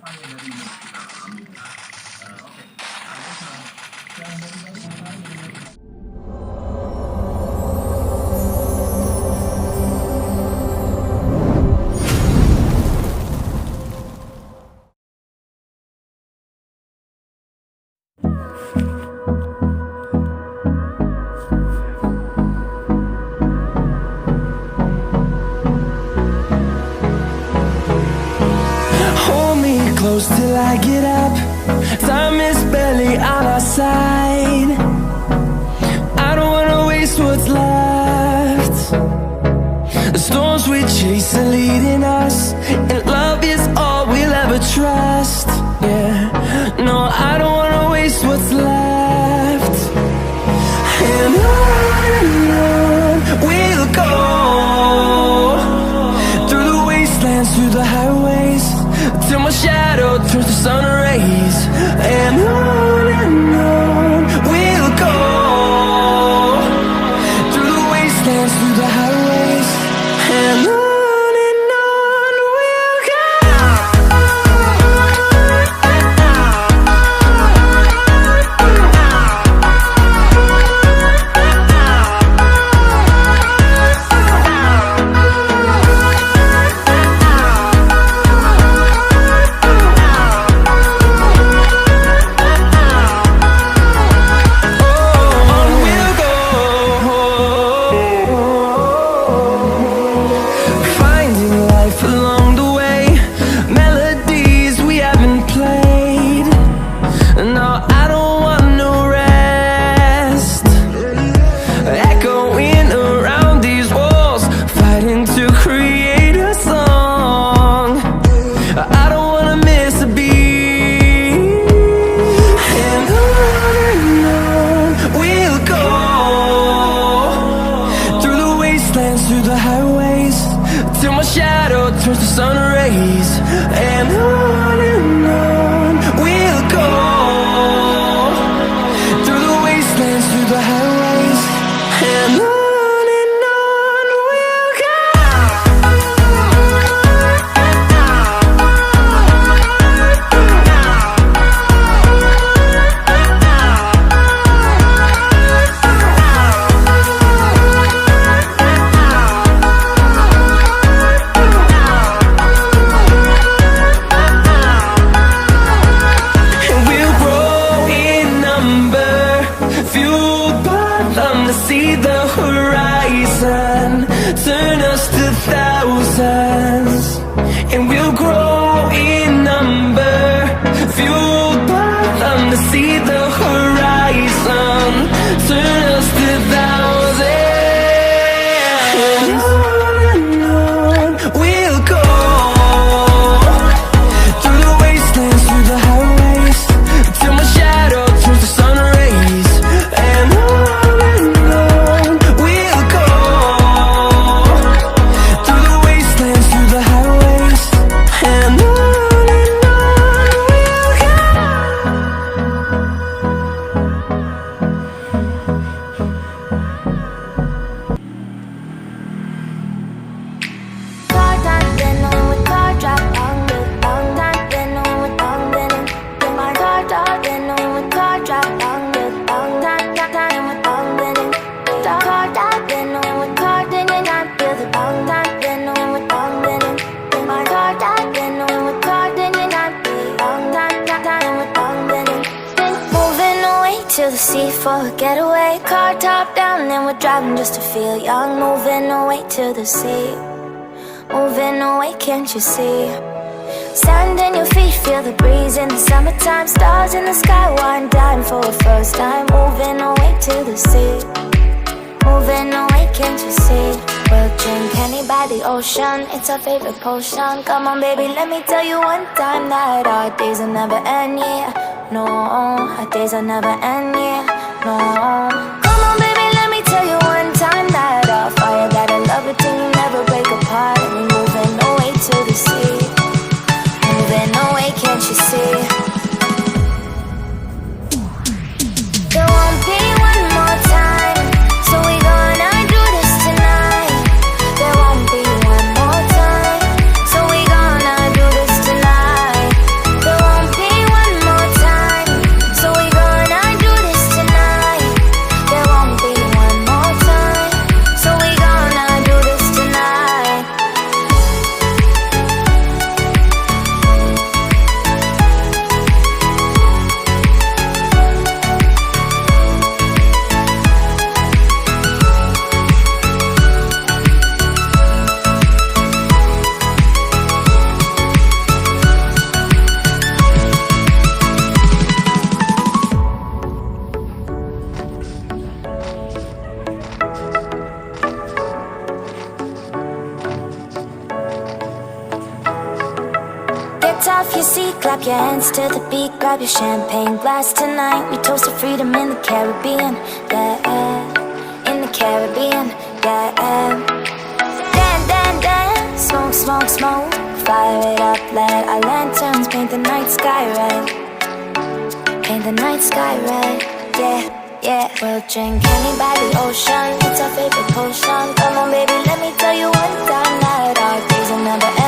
apa yang dari kita alami. Oke, yang close till I get up. Time is barely on our side. I don't wanna waste what's left. The storms we chase are leading us, and love is all we'll ever trust. Yeah, no, I don't wanna waste what's left. And on we'll go, through the wastelands, through the highways, till my shadow turns to sun rays. And on we'll go, through the wastelands, through the highways, and on we'll go. Through the highways, till my shadow turns to sun rays. And on we'll go, through the wastelands, through the highways, and on. See the horizon, turn us to thousands, and we'll grow in number, fueled by them to see the horizon, turn us to thousands, and on we'll go, through the wastelands, through the highways, till my shadow turns to sun rays. And to the sea for a getaway. Car top down and we're driving just to feel young. Moving away to the sea, moving away, can't you see? Sand in your feet, feel the breeze in the summertime. Stars in the sky, one dime for a first time. Moving away to the sea, moving away, can't you see? We'll drink honey by the ocean, it's our favorite potion. Come on baby, let me tell you one time that our days will never end, yeah. No, our days will never end, yeah. No. Come on baby, let me tell you one time that our fire got a love routine, never break apart. And we're moving away to the sea, moving away, can't you see? There won't be one more time, so we gonna do this tonight. There won't be one more time, so we gonna do this tonight. Get off your seat, clap your hands to the beat, grab your champagne glass tonight. We toast to freedom in the Caribbean, yeah, in the Caribbean, yeah. Dance, dance, dance, smoke, smoke, smoke, fire it up, let our lanterns paint the night sky red, paint the night sky red, yeah, yeah. We'll drink honey by the ocean, it's our favorite potion. Come on baby, let me tell you one time that our days will never end.